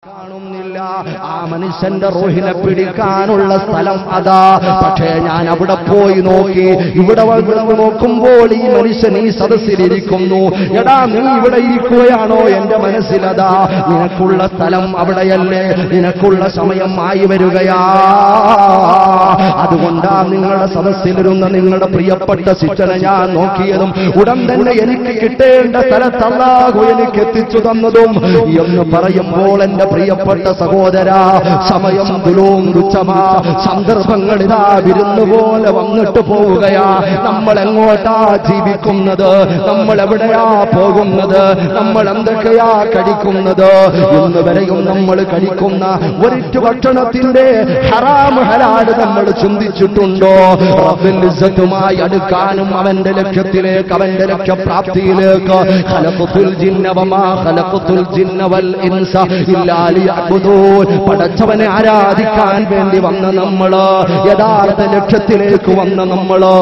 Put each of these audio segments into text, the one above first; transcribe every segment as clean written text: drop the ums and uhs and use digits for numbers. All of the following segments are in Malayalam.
കാണുന്നില്ല. ആ മനുഷ്യന്റെ റൂഹിനെ പിടിക്കാനുള്ള സ്ഥലം അതാ. പക്ഷേ ഞാൻ അവിടെ പോയി നോക്കി. ഇവിടെ നോക്കുമ്പോൾ ഈ മനുഷ്യൻ ഈ സദസ്സിലിരിക്കുന്നു. എടാ, നീ ഇവിടെ ഇരിക്കുകയാണോ? എന്റെ മനസ്സിലതാ, നിനക്കുള്ള സ്ഥലം അവിടെയല്ലേ, നിനക്കുള്ള സമയം ആയി വരികയാ. അതുകൊണ്ടാ നിങ്ങളുടെ സദസ്സിലിരുന്ന നിങ്ങളുടെ പ്രിയപ്പെട്ട ശിക്ഷനെ ഞാൻ നോക്കിയതും ഉടൻ തന്നെ എനിക്ക് കിട്ടേണ്ട സ്ഥലത്ത് അല്ലാഹു എനിക്ക് എത്തിച്ചു തന്നതും എന്ന് പറയുമ്പോൾ എന്റെ പ്രിയപ്പെട്ട സഹോദര, സമയം തുച്ഛമാ. സന്ദർഭങ്ങളിതാ വിരുന്നു പോലെ വന്നിട്ട് പോവുകയാ. നമ്മൾ എങ്ങോട്ടാ ജീവിക്കുന്നത്? നമ്മൾ എവിടെയാ പോകുന്നത്? നമ്മൾ എന്തൊക്കെയാ കഴിക്കുന്നത്? ഇന്ന് വരെയും നമ്മൾ കഴിക്കുന്ന ഒരിറ്റു ഭക്ഷണത്തിന്റെ ഹറാം ഹലാല് നമ്മൾ ചിന്തിച്ചിട്ടുണ്ടോ? റബ്ബുൽ ഇസ്സത്തുമായി അടുക്കാനും അവന്റെ ലക്ഷ്യത്തിലേക്ക്, അവന്റെ ലക്ഷ്യപ്രാപ്തിയിലേക്ക് ഖലഖതുൽ ജിന്ന വമാ ഖലഖതുൽ ജിന്ന വൽ ഇൻസ ഇല്ലാ ലിയഅ്ബുദൂൻ, പടച്ചവനെ ആരാധിക്കാൻ വേണ്ടി വന്ന നമ്മള്, യഥാർത്ഥ ലക്ഷ്യത്തിലേക്ക് വന്ന നമ്മള്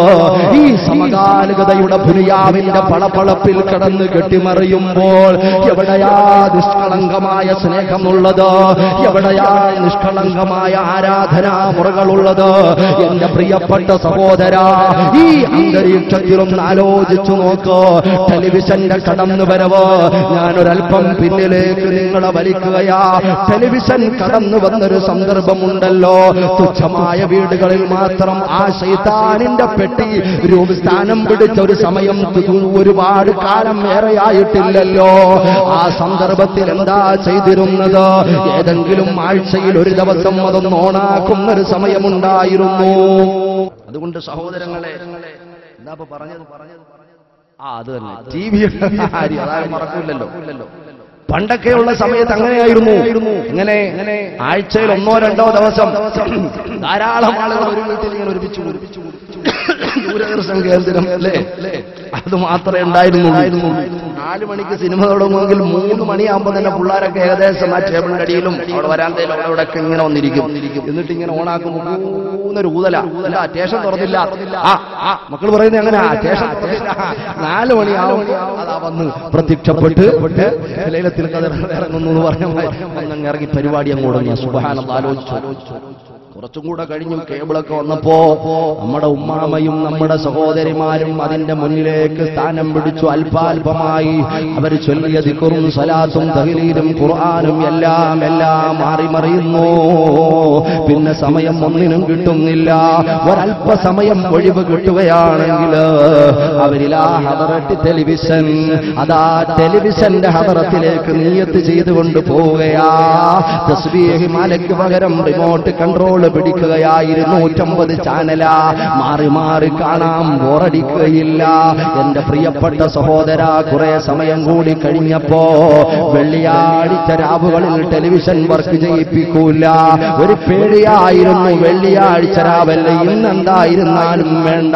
ഈ സമകാലികതയുടെ ദുനിയാവിന്റെ പളപളപ്പിൽ കടന്ന് കെട്ടിമറിയുമ്പോൾ എവിടെയാ നിഷ്കളങ്കമായ സ്നേഹമുള്ളത്? എവിടെയാ നിഷ്കളങ്കമായ ആരാധനാ മുറകളുള്ളത്? എന്റെ പ്രിയപ്പെട്ട സഹോദര, ഈ അന്തരീക്ഷത്തിലൊന്ന് ആലോചിച്ചു നോക്ക്. ടെലിവിഷന്റെ കടന്നുവരവ്, ഞാനൊരൽപ്പം പിന്നിലേക്ക് നിങ്ങളെ വലിക്കുകയാ. ടെലിവിഷൻ കടന്നു വന്നൊരു സന്ദർഭമുണ്ടല്ലോ. തുച്ഛമായ വീടുകളിൽ മാത്രം ആ ശൈത്താനിന്റെ പെട്ടി സ്ഥാനം പിടിച്ച ഒരു സമയം ഒരുപാട് കാലം ഏറെയായിട്ടില്ലല്ലോ. ആ സന്ദർഭത്തിൽ എന്താ ചെയ്തിരുന്നത്? ഏതെങ്കിലും ആഴ്ചയിൽ ഒരു ദിവസം അതൊന്ന് ഓണാക്കുന്നൊരു സമയമുണ്ടായിരുന്നു. അതുകൊണ്ട് സഹോദരങ്ങളെ, എന്താ പറഞ്ഞത്? അത് തന്നെ ടിവിയുടെ കാര്യം, അതായത് മറക്കില്ലല്ലോ. പണ്ടൊക്കെയുള്ള സമയത്ത് അങ്ങനെയായിരുന്നു. ഇങ്ങനെ ആഴ്ചയിൽ 1-2 ദിവസം ധാരാളം ആളുകൾ ഒരു വീട്ടിൽ ഇങ്ങനെ ഒരുമിച്ച് ദൂരദർശൻ കേന്ദ്രം അല്ലേ, അത് മാത്രമേ ഉണ്ടായിരുന്നുള്ളൂ. 4 മണിക്ക് സിനിമ തുടങ്ങുമെങ്കിൽ 3 മണിയാകുമ്പോൾ തന്നെ പിള്ളേരൊക്കെ ഏകദേശം ആ ടേബിളിന്റെ അടിയിലും അവിടെ വരാന്തയിലും അവിടെയൊക്കെ ഇങ്ങനെ വന്നിരിക്കും. എന്നിട്ട് ഇങ്ങനെ ഓണാക്കുമ്പോൾ മൂന്നൊരു ഊതല, അല്ല സ്റ്റേഷൻ തുറന്നില്ല. മക്കൾ പറയുന്നത് അങ്ങനെ, സ്റ്റേഷൻ 4 മണിയാവും അതാ വന്ന് പ്രത്യക്ഷപ്പെട്ട് ലൈലത്തുൽ ഖദർ ഇറങ്ങുന്നു എന്ന് പറഞ്ഞ ഒന്നങ്ങ് ഇറങ്ങി പരിപാടി അങ്ങോട്ട്. സുബ്ഹാനല്ലാഹ്, ആലോചിച്ചു. കുറച്ചും കൂടെ കഴിഞ്ഞു കേബിളൊക്കെ വന്നപ്പോ നമ്മുടെ ഉമ്മാമയും നമ്മുടെ സഹോദരിമാരും അതിന്റെ മുന്നിലേക്ക് സ്ഥാനം പിടിച്ചു. അല്പാൽപമായി അവർ ചൊല്ലിയ ദിക്റും സലാത്തും തഹ്ലീലും ഖുർആനും എല്ലാം മാറിമറിയുന്നു. പിന്നെ സമയം ഒന്നിനും കിട്ടുന്നില്ല. ഒരല്പസമയം ഒഴിവ് കിട്ടുകയാണെങ്കിൽ അവരിലാ ഹദറത്ത് ടെലിവിഷൻ, അതാ ടെലിവിഷന്റെ ഹദറത്തിലേക്ക് നിയത്ത് ചെയ്തുകൊണ്ട് പോവുകയാ. തസ്ബീഹ് മാലയ്ക്ക് പകരം റിമോട്ട് കൺട്രോൾ പിടിക്കുകയായിരുന്നു. 150 ചാനലാ, മാറി മാറി കാണാം, ബോറടിക്കുകയില്ല. എന്റെ പ്രിയപ്പെട്ട സഹോദര, കുറെ സമയം കൂടി കഴിഞ്ഞപ്പോ വെള്ളിയാഴ്ച രാവുകളിൽ ടെലിവിഷൻ വർക്ക് ചെയ്യിപ്പിക്കൂല. ഒരു പേടിയായിരുന്നു. വെള്ളിയാഴ്ച രാവല്ല, ഇന്നെന്തായിരുന്നാലും വേണ്ട.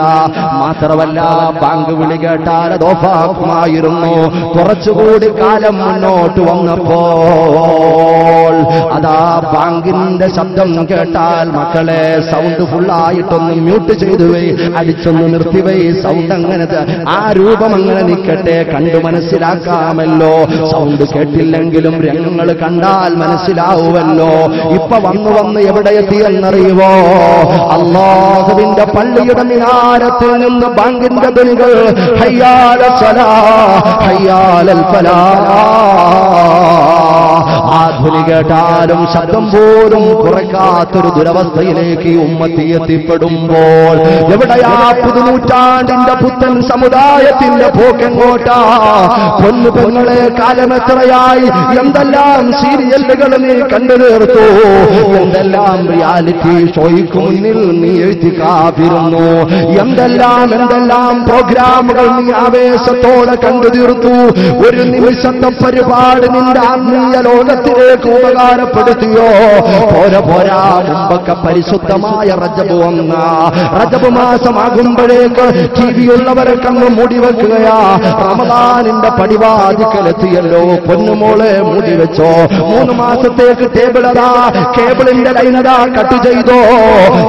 മാത്രമല്ല, ബാങ്ക് വിളി കേട്ടാൽ അത് ഓഫാക്കുമായിരുന്നു. കുറച്ചുകൂടി കാലം മുന്നോട്ട് വന്നപ്പോൾ അതാ ബാങ്കിന്റെ ശബ്ദം കേട്ടാൽ മക്കളെ സൗണ്ട് ഫുള്ളായിട്ടൊന്ന് മ്യൂട്ട് ചെയ്തുവേ, അടിച്ചൊന്ന് നിർത്തിവേ. സൗണ്ട് അങ്ങനെ, ആ രൂപം അങ്ങനെ നിൽക്കട്ടെ, കണ്ടു മനസ്സിലാക്കാമല്ലോ. സൗണ്ട് കേട്ടില്ലെങ്കിലും രംഗങ്ങൾ കണ്ടാൽ മനസ്സിലാവുമല്ലോ. ഇപ്പൊ വന്ന് എവിടെ എത്തിയെന്നറിയുവോ? അല്ലാഹുവിന്റെ പള്ളിയുടെ മിനാരത്തിൽ നിന്ന് ബാങ്കിന്റെ ധ്വനികൾ ഹയ്യാല സലാ ഹയ്യാലൽ ഫലാഹ്. ആ ധ്വനി കേട്ടാലും ശബ്ദം പോലും കുറയ്ക്കാത്തൊരു ദുരവസ്ഥയിലേക്ക് ഉമ്മത്തി എത്തിപ്പെടുമ്പോൾ എവിടെയാ പുതുനൂറ്റാണ്ടിന്റെ പുത്തൻ സമുദായത്തിന്റെ പോക്കെങ്ങോട്ടാ? പൊന്നു പെങ്ങളെ, കാലമെത്രയായി? എന്തെല്ലാം സീരിയലുകൾ നീ കണ്ടു തീർത്തു, എന്തെല്ലാം റിയാലിറ്റി ഷോയ്ക്ക് മുന്നിൽ നീ എഴുതിക്കാതിരുന്നു, എന്തെല്ലാം പ്രോഗ്രാമുകൾ നീ ആവേശത്തോടെ കണ്ടു തീർത്തു. ഒരു നിമിഷത്തെ പരിപാടി നിന്റെ ആത്മീയ ലോകത്തിലേക്ക് ഉപകാരപ്പെടുത്തിയോ? പോരാ, മുമ്പൊക്കെ പരിശുദ്ധമായ റജബ് വന്ന റജബ് മാസമാകുമ്പോഴേക്ക് ടിവിയുള്ളവരൊക്കെ അങ്ങ് മൂടിവെക്കുകയാ. റമദാനിന്റെ പടിവാതിക്കലെത്തിയല്ലോ, പൊന്നുമോളെ മൂടിവെച്ചോ. 3 മാസത്തേക്ക് ടേബിളതാ, കേബിളിന്റെ ലൈനതാ കട്ട് ചെയ്തോ.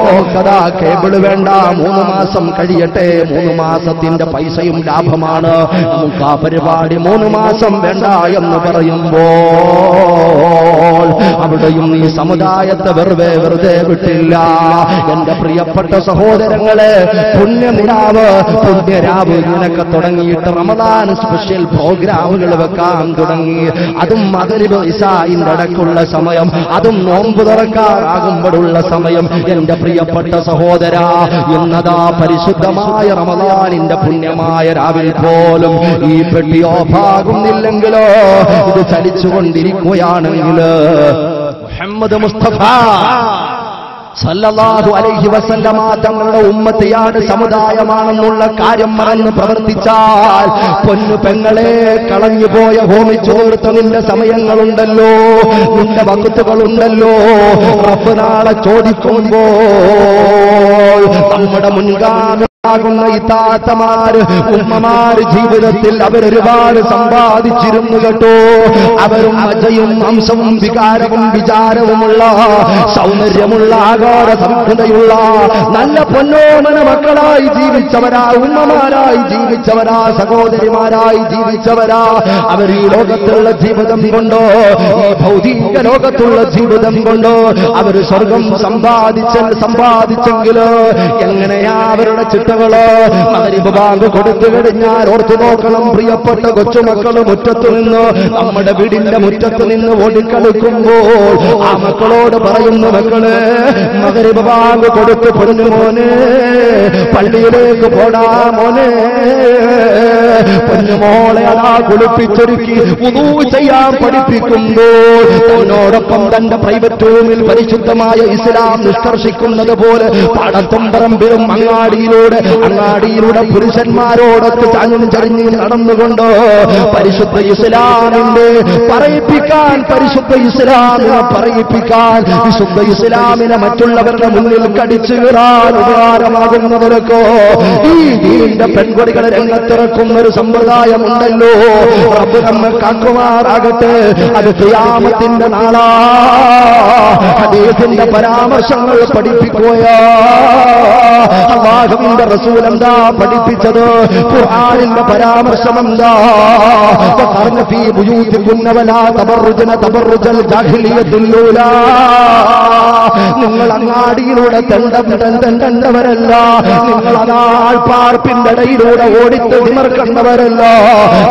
നോക്കതാ, കേബിള് വേണ്ട, 3 മാസം കഴിയട്ടെ. 3 മാസത്തിന്റെ പൈസയും ലാഭമാണ്. നമുക്ക് ആ പരിപാടി 3 മാസം വേണ്ട എന്ന് പറയുമ്പോൾ അവിടെയും ഈ സമുദായത്തെ വെറുതെ വിട്ടില്ല. എന്റെ പ്രിയപ്പെട്ട സഹോദരങ്ങളെ, പുണ്യരാവ് ഇങ്ങനൊക്കെ തുടങ്ങിയിട്ട് റമദാൻ സ്പെഷ്യൽ പ്രോഗ്രാമുകൾ വെക്കാൻ തുടങ്ങി. അതും മഗ്‌രിബ് ഇശാഇന്റെ ഇടയ്ക്കുള്ള സമയം, അതും നോമ്പ് തുറക്കാറാകുമ്പോഴുള്ള സമയം. എന്റെ പ്രിയപ്പെട്ട സഹോദര, ഇന്നതാ പരിശുദ്ധമായ റമദാനിന്റെ പുണ്യമായ രാവിൽ പോലും ഈ പെട്ടി ഓഫാകുന്നില്ലെങ്കിലോ, ഇത് ചലിച്ചുകൊണ്ടിരിക്കുകയാണെങ്കിൽ മുഹമ്മദ് മുസ്തഫ സല്ലല്ലാഹു അലൈഹി വസല്ലമ തങ്ങളുടെ ഉമ്മത്തിയാണ്, സമുദായമാണെന്നുള്ള കാര്യം മറന്ന് പ്രവർത്തിച്ചാൽ പൊന്നു പെങ്ങളെ, കളഞ്ഞുപോയ ഹോമിച്ചു തീർത്ത നിന്റെ സമയങ്ങളുണ്ടല്ലോ, നിന്റെ വഖ്തുകളുണ്ടല്ലോ, റബ്ബ് നാളെ ചോദിക്കുമ്പോൾ നമ്മുടെ മുൻഗാമി ഈ താത്തമാര് ഉമ്മമാര് ജീവിതത്തിൽ അവരൊരുപാട് സമ്പാദിച്ചിരുന്നു കേട്ടോ. അവരും മജയും അംശവും വികാരവും വിചാരവുമുള്ള, സൗന്ദര്യമുള്ള, ആകാര സംഹിതയുള്ള നല്ല പൊന്നോമന മക്കളായി ജീവിച്ചവരാ, ഉമ്മമാരായി ജീവിച്ചവരാ, സഹോദരിമാരായി ജീവിച്ചവരാ. അവർ ഈ ലോകത്തുള്ള ജീവിതം കൊണ്ടോ, ഈ ഭൗതിക ലോകത്തുള്ള ജീവിതം കൊണ്ടോ അവർ സ്വർഗം സമ്പാദിച്ചെങ്കിലോ എങ്ങനെയാ അവരുടെ ചിട്ട മഗ്‌രിബ് ബാങ്ക് കൊടുത്തു കഴിഞ്ഞാൽ ഓർത്തു നോക്കണം, പ്രിയപ്പെട്ട കൊച്ചുമക്കൾ മുറ്റത്തു നിന്ന്, നമ്മുടെ വീടിന്റെ മുറ്റത്ത് നിന്ന് ഓടിക്കളിക്കുമ്പോൾ ആ മക്കളോട് പറയുന്നു, മക്കളെ മഗ്‌രിബ് ബാങ്ക് കൊടുത്ത് പൊന്നു മോനെ പള്ളിയിലേക്ക് പോടാ മോനെ. പൊന്നുമോളെ അതാ കുളിപ്പിച്ചൊരുക്കി വുദൂ ചെയ്യാൻ പഠിപ്പിക്കുമ്പോൾ തന്നോടൊപ്പം തന്റെ പ്രൈവറ്റ് റൂമിൽ പരിശുദ്ധമായ ഇസ്ലാം നിഷ്കർഷിക്കുന്നത് പോലെ പാടത്തും പറമ്പിലും അങ്ങാടിയിലൂടെ പുരുഷന്മാരോടൊത്ത് ചാഞ്ഞും ചരിഞ്ഞും നടന്നുകൊണ്ട് പരിശുദ്ധ ഇസ്ലാമിന്റെ പരിശുദ്ധ ഇസ്ലാമിനെ പറയിപ്പിക്കാൻ, വിശുദ്ധ ഇസ്ലാമിനെ മറ്റുള്ളവരുടെ മുന്നിൽ കടിച്ചു കീറാൻ ഉപകാരമാകുന്നവരൊക്കെ ഈ ദീനിന്റെ പെൺകൊടികളെ രംഗത്തിറക്കുന്ന ഒരു സമ്പ്രദായമുണ്ടല്ലോ. റബ്ബ് നമ്മെ കാക്കുമാറാകട്ടെ. അത് ഖിയാമത്തിന്റെ നാളാ. ഹദീസിന്റെ പരാമർശങ്ങൾ പഠിപ്പിക്കുകയാ. അല്ലാഹുവിന്റെ റസൂൽ എന്താ പഠിപ്പിച്ചത്? ഖുർആനിന്റെ പരാമർശം എന്താ? വഖർന ഫീ ബുയൂതികുന്ന വലാ തബറുജന തബറുജൽ ജാഹിലിയത്തുൽ ഊലാ. നിങ്ങൾ അങ്ങാടിയിലൂടെ തെണ്ടവരല്ല, നിങ്ങൾ ആൾപ്പാർപ്പിന്റെ ഇടയിലൂടെ ഓടിത്ത് തിമർക്കണ്ടവരല്ല.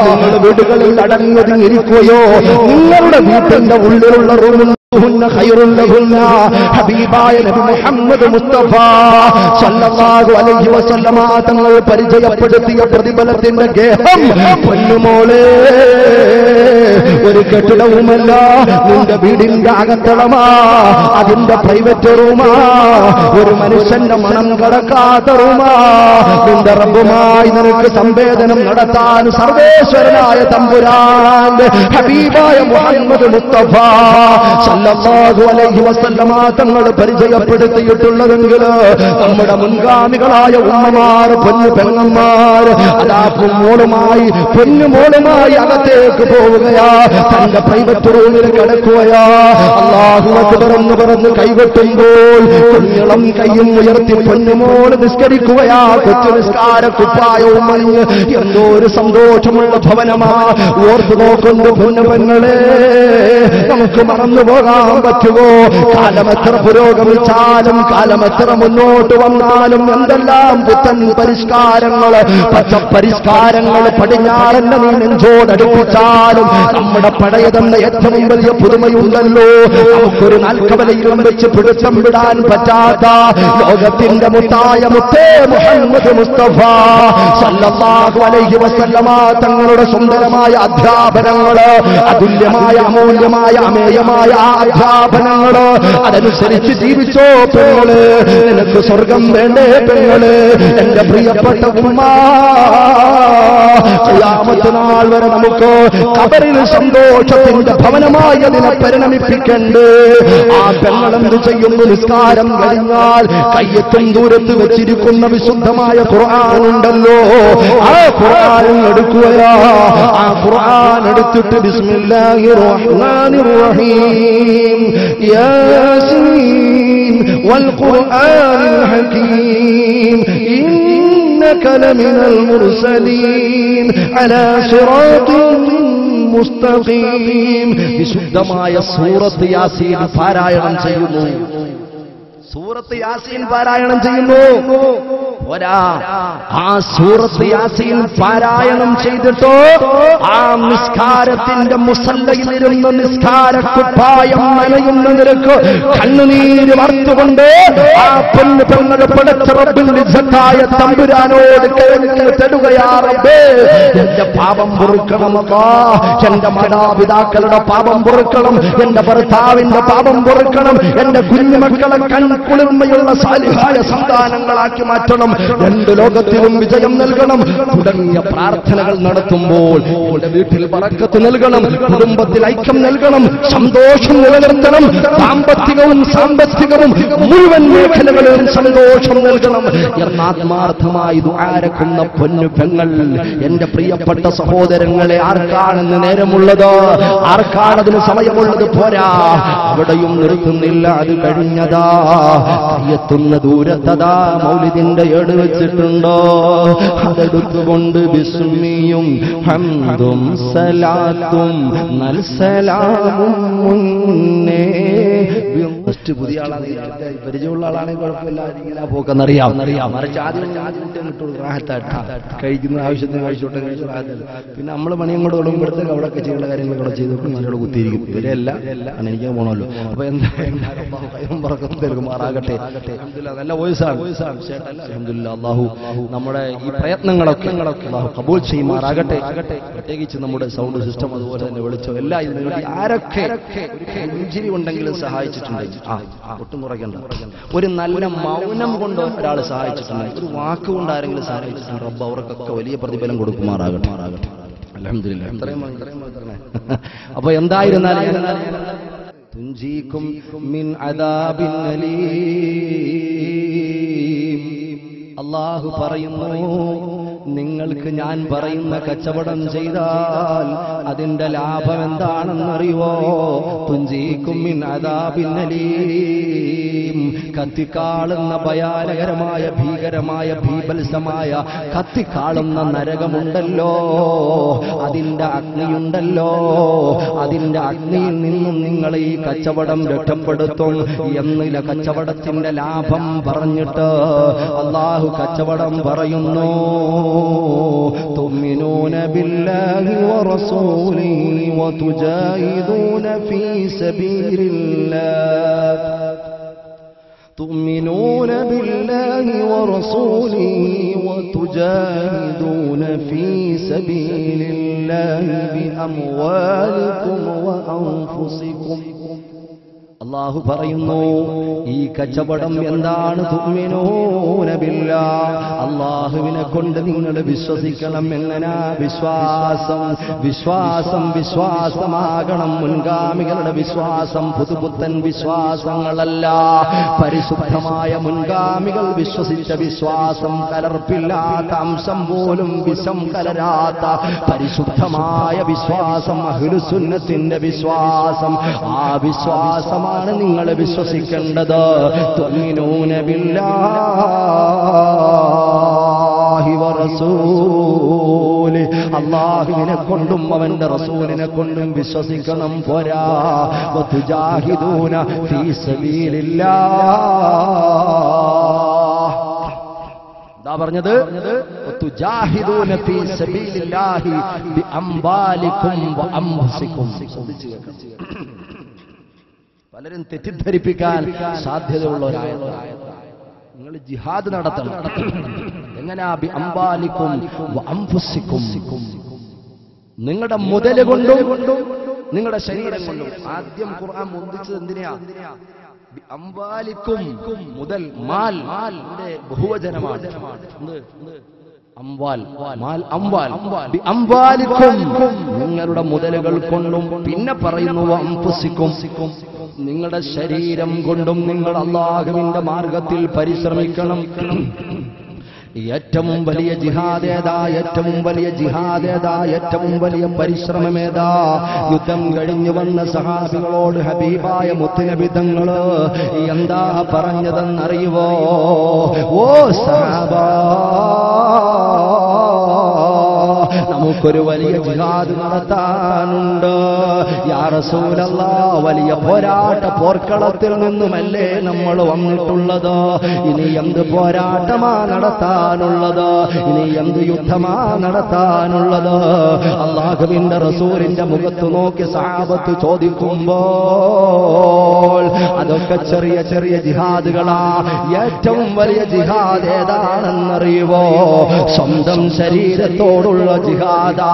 നിങ്ങൾ വീടുകളിൽ അടങ്ങിയൊതുങ്ങിയിരിക്കുകയോ, നിങ്ങളുടെ വീട്ടിന്റെ ഉള്ളിലുള്ള റൂമിൽ ഹബീബായ നബി മുഹമ്മദ് മുസ്തഫ സല്ലല്ലാഹു അലൈഹി വസല്ലമ തങ്ങൾ പരിചയപ്പെടുത്തിയ പ്രതിഫലത്തിന്റെ ഗേഹം പൊന്നുമോളെ ഒരു കെട്ടിടവുമല്ല, നിന്റെ വീടിന്റെ അകത്തളമാ, അതിന്റെ പ്രൈവറ്റ് റൂമാ, ഒരു മനുഷ്യന്റെ മണം കടക്കാത്ത റൂമാ. നിന്റെ റബ്ബുമായി നിനക്ക് സംവേദനം നടത്താൻ സർവേശ്വരനായ തമ്പുരാന്റെ ഹബീബായ മുഹമ്മദ് മുസ്തഫ സല്ലല്ലാഹു അലൈഹി വസല്ലമ തങ്ങൾ പരിചയപ്പെടുത്തിയിട്ടുള്ളതെങ്കിൽ നമ്മുടെ മുൻഗാമികളായ ഉമ്മമാർ, പൊന്നു പെങ്ങന്മാർ അതാ പൊന്നുമോളുമായി അകത്തേക്ക് പോവുകയാ, തന്റെ പ്രൈവറ്റ് റൂമിൽ കിടക്കുകയാ. അല്ലാഹു അക്ബർ എന്ന് പറഞ്ഞ് കൈവെട്ടുമ്പോൾ കുഞ്ഞിളം കൈയും ഉയർത്തി പൊന്നുമോള് നിസ്കരിക്കുകയാ. കൊച്ചു നിസ്കാര കുപ്പായവും മണിഞ്ഞ് എന്തോ ഒരു സന്തോഷമുള്ള ഭവനമാ. ഓർത്തു നോക്കുന്നു പൊന്നു പെങ്ങളെ, നമുക്ക് മറന്നു പോകാൻ പറ്റുമോ? കാലമെത്ര പുരോഗമിച്ചാലും, കാലമെത്ര മുന്നോട്ട് വന്നാലും, എന്തെല്ലാം പുത്തൻ പരിഷ്കാരങ്ങൾ, പച്ചപ്പരിഷ്കാരങ്ങൾ പടിഞ്ഞാറെന്നെ നീ നെഞ്ചോടടുപ്പിച്ചാലും നമ്മുടെ പഴയതെന്ന ഏറ്റവും വലിയ പുതുമയുണ്ടല്ലോ. നമുക്കൊരു നാൽക്കവലയിലും വെച്ച് പിടുത്തം വിടാൻ പറ്റാത്ത ലോകത്തിന്റെ മുത്തായ മുത്തേ മുഹമ്മദ് മുസ്തഫ സല്ലല്ലാഹു അലൈഹി വസല്ലമ തങ്ങളുടെ സുന്ദരമായ അധ്യാപനങ്ങള്, അതുല്യമായ അമൂല്യമായ അമേയമായ അധ്യാപനങ്ങള്, അതനുസരിച്ച് ജീവിച്ചോ പെങ്ങള്. നിനക്ക് സ്വർഗം വേണ്ടേ പെങ്ങള്? എന്റെ പ്രിയപ്പെട്ട ഉമ്മ, ഖിയാമത്ത് നാൾ വരെ നമുക്ക് ഖബറിൽ സന്തോഷത്തിന്റെ ഭവനമായി അതിനെ പരിണമിപ്പിക്കണ്ട്. ആ പെങ്ങളെന്ത് ചെയ്യുന്നു? നിസ്കാരം കഴിഞ്ഞാൽ കയ്യെത്തും ദൂരത്ത് വെച്ചിരിക്കുന്ന വിശുദ്ധമായ ഖുർആനുണ്ടല്ലോ, ആ ഖുർആൻ എടുക്കുകയാ. ആ ഖുർആൻ എടുത്തിട്ട് ബിസ്മില്ലാഹിർ റഹ്മാനിർ റഹീം യാസീൻ വൽ ഖുർആനിൽ ഹകീം إنك لمن المرسلين على صراط മുസ്തഖീം. വിശുദ്ധമായ സൂറത്ത് യാസീൻ പാരായണം ചെയ്യുന്നു. സൂറത്ത് യാസീൻ പാരായണം ചെയ്യുന്നു. ഒരാ ആ സൂറത്ത് യാസീൻ പാരായണം ചെയ്തിട്ടോ ആ നിസ്കാരത്തിന്റെ മുസല്ലയിലിരുന്ന് നിസ്കാരക്കുപ്പായം നനയുന്ന നിരക്ക് കണ്ണുനീര് വാർത്തുകൊണ്ട് ആ പെണ്ണ് പെങ്ങളുടെ പടച്ച റബ്ബുൽ ഇസ്സത്തായ തമ്പുരാനോട് കരഞ്ഞു തേടുകയാ റബ്ബേ, എന്റെ പാപം പൊറുക്കണം അല്ലാഹ്, എന്റെ മാതാപിതാക്കളുടെ പാപം പൊറുക്കണം, എന്റെ ഭർത്താവിന്റെ പാപം പൊറുക്കണം, എന്റെ കുഞ്ഞുമക്കളെ കൺകുളിർമയുള്ള സാലിഹായ സന്താനങ്ങളാക്കി മാറ്റണം, രണ്ട് ലോകത്തിലും വിജയം നൽകണം തുടങ്ങിയ പ്രാർത്ഥനകൾ നടത്തുമ്പോൾ എന്റെ വീട്ടിൽ ബറക്കത്ത് നൽകണം, കുടുംബത്തിൽ ഐക്യം നൽകണം, സന്തോഷം നിലനിർത്തണം, സാമ്പത്തികവും സാമ്പത്തികവും മുഴുവൻ മേഖലകളിലും സന്തോഷം നൽകണം എന്നാത്മാർത്ഥമായി ദുആരക്കുന്ന പൊന്നു പെങ്ങൾ, എന്റെ പ്രിയപ്പെട്ട സഹോദരങ്ങളെ, ആർക്കാണെന്ന് നേരമുള്ളത്, ആർക്കാണതിന് സമയമുള്ളത് പോരാ, അവിടെയും നിർത്തുന്നില്ല. അത് കഴിഞ്ഞതാ എത്തുന്ന ദൂരത്തതാ മൗലിദിന്റെ ഏട് വെച്ചിട്ടുണ്ടോ, അതെടുത്തുകൊണ്ട് ബിസ്മിയും ഹംദും സലാത്തും നൽസലാമും മുന്നേ. പുതിയ ആളാണ്, പരിചയമുള്ള ആളാണെങ്കിൽ കുഴപ്പമില്ല, ഇങ്ങനെ പോക്കെന്നറിയാം. മറിച്ച് ആദ്യം കഴിക്കുന്ന ആവശ്യത്തിന് കഴിച്ചോട്ടെ, പിന്നെ നമ്മൾ പണിയും കൂടെ തുടങ്ങുമ്പോഴത്തേക്ക് അവിടെ ചെയ്യുന്ന കാര്യങ്ങളൊക്കെ ചെയ്തോട്ടും നല്ലോണം കുത്തിയിരിക്കും. ഇവരെയല്ല എനിക്ക് പോകണമല്ലോ. അപ്പൊ എന്തായാലും മാറാകട്ടെ. നല്ല വോയിസാണ്. അൽഹംദുലില്ലാഹ്. അല്ലാഹു നമ്മുടെ ഈ പ്രയത്നങ്ങളൊക്കെ അല്ലാഹു കബൂൽ ചെയ്യുമാറാകട്ടെ. പ്രത്യേകിച്ച് നമ്മുടെ സൗണ്ട് സിസ്റ്റം, അതുപോലെ തന്നെ വെളിച്ചം എല്ലാം ഇതിനു വേണ്ടി ആരൊക്കെ ഇഞ്ചിരി ഉണ്ടെങ്കിലും സഹായിച്ചിട്ടുണ്ടെങ്കിൽ ഒട്ടും കുറയ്ക്കണ്ട. ഒരു നല്ല മൗനം കൊണ്ട് ഒരാൾ സഹായിച്ചിട്ടുണ്ടെങ്കിൽ, ഒരു വാക്കുകൊണ്ട് ആരെങ്കിലും സഹായിച്ചിട്ടുണ്ട്, റബ്ബ് അവർക്കൊക്കെ വലിയ പ്രതിഫലം കൊടുക്കുമാറാകട്ടെ. അൽഹംദുലില്ലാഹ്. അപ്പൊ എന്തായിരുന്നാലും തുൻജീകും മിൻ അദാബിൻ അലീം. അല്ലാഹു പറയുന്നു, നിങ്ങൾക്ക് ഞാൻ പറയുന്ന കച്ചവടം ചെയ്താൽ അതിന്റെ ലാഭം എന്താണെന്നറിയോ? തുൻജീകും മിൻ അദാബിൻ അലീം. കത്തിക്കാളുന്ന ഭയാനകരമായ ഭീകരമായ ഭീഭത്സമായ കത്തിക്കാളുന്ന നരകമുണ്ടല്ലോ, അതിന്റെ അഗ്നിയുണ്ടല്ലോ, അതിന്റെ അഗ്നിയിൽ നിന്നും നിങ്ങളെ ഈ കച്ചവടം രക്ഷപ്പെടുത്തും എന്നില്ല. കച്ചവടത്തിന്റെ ലാഭം പറഞ്ഞിട്ട് അല്ലാഹു കച്ചവടം പറയുന്നു, തുഅ്മിനൂന ബില്ലാഹി വറസൂലിഹി വതുജാഹിദൂന ഫീ സബീലില്ലാഹ്. تؤمنون بالله ورسوله وتجاهدون في سبيل الله بأموالكم وأنفسكم. അല്ലാഹു പറയുന്നു, ഈ കച്ചവടം എന്താണ്? തുഅ്മിനൂന ബില്ലാഹ്, അല്ലാഹുവിനെ കൊണ്ട് നിങ്ങൾ വിശ്വസിക്കണം. എങ്ങനാ വിശ്വാസം? വിശ്വാസമാകണം മുൻഗാമികളുടെ വിശ്വാസം, പുതുപുത്തൻ വിശ്വാസങ്ങളല്ല. പരിശുദ്ധമായ മുൻഗാമികൾ വിശ്വസിച്ച വിശ്വാസം, കലർപ്പില്ലാത്ത അംശം പോലും വിഷം കലരാത്ത പരിശുദ്ധമായ വിശ്വാസം, അഹ്ലുസുന്നത്തിന്റെ വിശ്വാസം. ആ വിശ്വാസമാണ് നിങ്ങൾ വിശ്വസിക്കേണ്ടത്. തുഅ്മിനൂന ബില്ലാഹി വറസൂലിഹി, അല്ലാഹുവിനെ കൊണ്ടും അവന്റെ റസൂലിനെ കൊണ്ടും വിശ്വസിക്കണം. പോരാ, വതുജാഹിദൂന ഫീ സബീലില്ലാഹ്. എന്താ പറഞ്ഞത്? വതുജാഹിദൂന ഫീ സബീലില്ലാഹി ബിഅംവാലികും വഅൻഫുസികും. പലരും തെറ്റിദ്ധരിപ്പിക്കാൻ സാധ്യതയുള്ള ഒരായത്താണ്. നിങ്ങൾ ജിഹാദ് നടത്തണം. എങ്ങനാ? ബിഅംവാലികും വഅൻഫുസികും. നിങ്ങളുടെ മുതൽ കൊണ്ടും നിങ്ങളുടെ ശരീരം കൊണ്ടും. ആദ്യം ഖുർആൻ മുന്തിച്ചത് എന്തിനാ? ബിഅംവാലികും, മുതൽ, മാൽ ബഹുവചനമാണ്. അംവാൽ, മാൽ, അംവാൽ. ബിഅംവാലികും, നിങ്ങളുടെ മുതലുകൾ കൊണ്ടും. പിന്നെ പറയുന്നു അൻഫുസികും, നിങ്ങളുടെ ശരീരം കൊണ്ടും നിങ്ങൾ അല്ലാഹുവിന്റെ മാർഗത്തിൽ പരിശ്രമിക്കണം. ഏറ്റവും വലിയ ജിഹാദ് ഏതാ? ഏറ്റവും വലിയ ജിഹാദ് ഏതാ? ഏറ്റവും വലിയ പരിശ്രമം ഏതാ? യുദ്ധം കഴിഞ്ഞു വന്ന സഹാബികളോട് ഹബീബായ മുത്തുനബി തങ്ങള് എന്താ പറഞ്ഞതെന്നറിയുവോ? ഓ സഹാബാ, നമുക്കൊരു വലിയ ജിഹാദ് നടത്താനുണ്ട്. യാ റസൂലല്ലാഹ്, വലിയ പോർക്കളത്തിൽ നിന്നുമല്ലേ നമ്മൾ വന്നിട്ടുള്ളത്? ഇനി എന്ത് പോരാട്ടമാ നടത്താനുള്ളത്? ഇനി എന്ത് യുദ്ധമാ നടത്താനുള്ളത്? അല്ലാഹുവിന്റെ റസൂലിന്റെ മുഖത്ത് നോക്കി സഹാബത്ത് ചോദിക്കുമ്പോൾ അതൊക്കെ ചെറിയ ചെറിയ ജിഹാദുകളാ. ഏറ്റവും വലിയ ജിഹാദ് ഏതാണെന്നറിയുവോ? സ്വന്തം ശരീരത്തോടുള്ള ജിഹാദാ,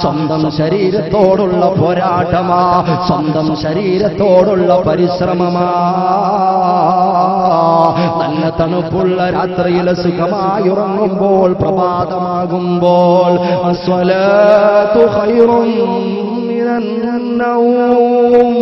സ്വന്തം ശരീരത്തോടുള്ള പോരാട്ടമാ, സ്വന്തം ശരീരത്തോടുള്ള പരിശ്രമമാ. നല്ല തണുപ്പുള്ള രാത്രിയിൽ സുഖമായി ഉറങ്ങുമ്പോൾ, പ്രഭാതമാകുമ്പോൾ അസ്വലാത്തു ഖൈറുൻ മിനൻ നൗം,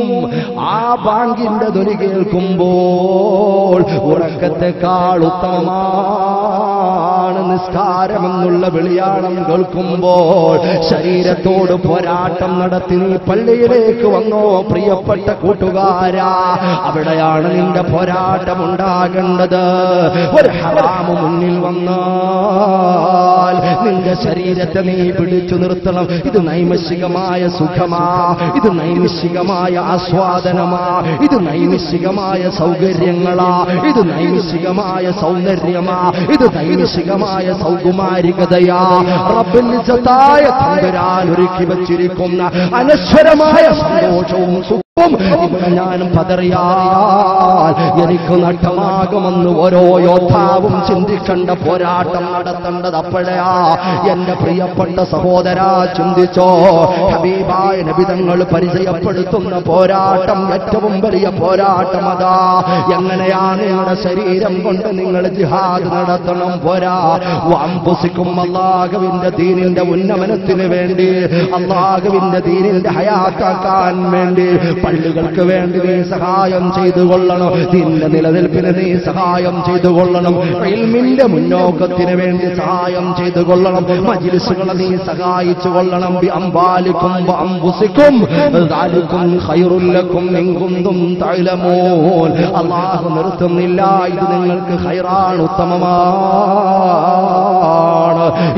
ആ ബാങ്കിന്റെ ധ്വനി കേൾക്കുമ്പോൾ ഉറക്കത്തെക്കാൾ ഉത്തമമാണ് നിസ്കാരമെന്നുള്ള വിളിയാളം കേൾക്കുമ്പോൾ ശരീരത്തോട് പോരാട്ടം നടത്തി നീ പള്ളിയിലേക്ക് വന്നോ പ്രിയപ്പെട്ട കൂട്ടുകാരാ? അവിടെയാണ് നിന്റെ പോരാട്ടം ഉണ്ടാകേണ്ടത്. ഒരു ഹറാമ് മുന്നിൽ വന്നാൽ നിന്റെ ശരീരത്തെ നീ പിടിച്ചു നിർത്തണം. ഇത് നൈമിഷികമായ സുഖമാ, ഇത് നൈമിഷികമായ ആസ്വാദനമാ, ഇത് നൈമിഷികമായ സൗകര്യങ്ങളാ, ഇത് നൈമിഷികമായ സൗന്ദര്യമാ, ഇത് നൈമിഷികമായ സൗകുമാരികതയാ. റബ്ബുൽ ഇസ്സത്തായ തമ്പുരാൻ ഒരുക്കി വച്ചിരിക്കുന്ന അനശ്വരമായ സന്തോഷവും ഇവിടെ ഞാനും പതറിയാൽ എനിക്ക് നഷ്ടമാകുമെന്ന് ഓരോ യോദ്ധാവും ചിന്തിക്കേണ്ട പോരാട്ടം നടത്തേണ്ടത് അപ്പോഴാ. എന്റെ പ്രിയപ്പെട്ട സഹോദരാ, ചിന്തിച്ചോ, ഹബീബായ നബി തങ്ങൾ പരിചയപ്പെടുത്തുന്ന പോരാട്ടം ഏറ്റവും വലിയ പോരാട്ടം അതാ. എങ്ങനെയാണ് നിങ്ങളുടെ ശരീരം കൊണ്ട് നിങ്ങൾ ജിഹാദ് നടത്തണം? പോരാ, വംബുസിക്കും അല്ലാഹുവിന്റെ ദീനിന്റെ ഉന്നമനത്തിന് വേണ്ടി, അല്ലാഹുവിന്റെ ദീനിന്റെ ഹയാത്താക്കാൻ വേണ്ടി, പള്ളികൾക്ക് വേണ്ടി നീ സഹായം ചെയ്തു കൊള്ളണം. നിന്റെ നിലനിൽപ്പിന് നീ സഹായം ചെയ്തു കൊള്ളണം. ഇൽമിന്റെ മുന്നോക്കത്തിന് വേണ്ടി സഹായം ചെയ്തു കൊള്ളണം. മജ്ലിസുകളെ നീ സഹായിച്ചു കൊള്ളണം. അംബാലിക്കും അംബുസിക്കും ദാലിക്കും ഖൈറുൽ ലക്കും ഇൻ കുന്തും തഅലമൂൻ. അല്ലാഹു നിർത്തുന്നില്ല, ഇത് നിങ്ങൾക്ക് ഖൈറാണ്, ഉത്തമമാണ്.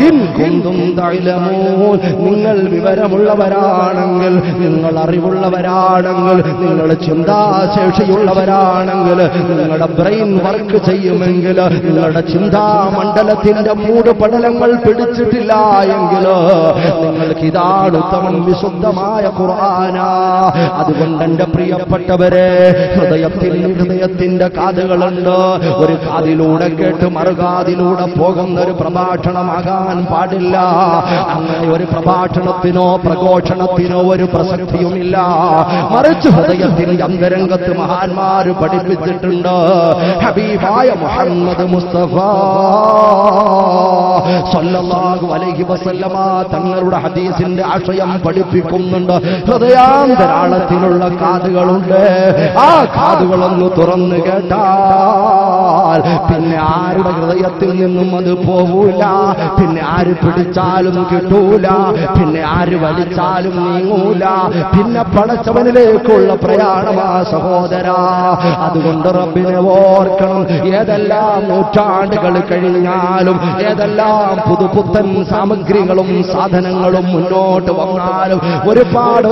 ഇൻ കുന്തും തഅലമൂൻ, നിങ്ങൾ വിവരമുള്ളവരാണെങ്കിൽ, നിങ്ങൾ അറിവുള്ളവരാണെങ്കിൽ, നിങ്ങൾ ചിന്താശേഷിയുള്ളവരാണെങ്കിൽ, നിങ്ങളുടെ ബ്രെയിൻ വർക്ക് ചെയ്യുമെങ്കിൽ, നിങ്ങളുടെ ചിന്താമണ്ഡലത്തിന്റെ മൂടുപടലങ്ങൾ പിടിച്ചിട്ടില്ല എങ്കിൽ നിങ്ങൾക്ക് ഇതാണ് ഉത്തമം, വിശുദ്ധമായ ഖുർആനാ. അതുകൊണ്ട് എന്റെ പ്രിയപ്പെട്ടവരെ, ഹൃദയത്തിന്റെ കാതുകളുണ്ട്. ഒരു കാതിലൂടെ കേട്ട് മറുകാതിലൂടെ പോകുന്ന ഒരു പ്രഭാഷണമാകാൻ പാടില്ല. അങ്ങനെ ഒരു പ്രഭാഷണത്തിനോ പ്രഘോഷണത്തിനോ ഒരു പ്രസക്തിയുമില്ല. മറിച്ച് ഹൃദയത്തിന്റെ അന്തരംഗത്ത് മഹാന്മാര് പഠിപ്പിച്ചിട്ടുണ്ട്. ഹബീബായ മുഹമ്മദ് മുസ്തഫ സല്ലല്ലാഹു അലൈഹി വസല്ലമ തങ്ങളുടെ ഹദീസിന്റെ ആശയം പഠിപ്പിക്കുന്നുണ്ട്. ഹൃദയാന്തരാളത്തിലുള്ള കാതുകളുണ്ട്. ആ കാതുകളൊന്ന് തുറന്നു കേട്ടാൽ പിന്നെ ആരുടെ ഹൃദയത്തിൽ നിന്നും അത് പോവൂല. പിന്നെ ആര് പിടിച്ചാലും കിട്ടൂല. പിന്നെ ആര് വലിച്ചാലും നീങ്ങൂല. പിന്നെ പടച്ചവനിലേക്കുള്ള പ്രയാണമാ സഹോദരാ. അതുകൊണ്ട് റബ്ബിനെ ഓർക്കണം. ഏതെല്ലാം നൂറ്റാണ്ടുകൾ കഴിഞ്ഞാലും, ഏതെല്ലാം പുതുപുത്തൻ സാമഗ്രികളും സാധനങ്ങളും മുന്നോട്ട് വന്നാലും, ഒരുപാട്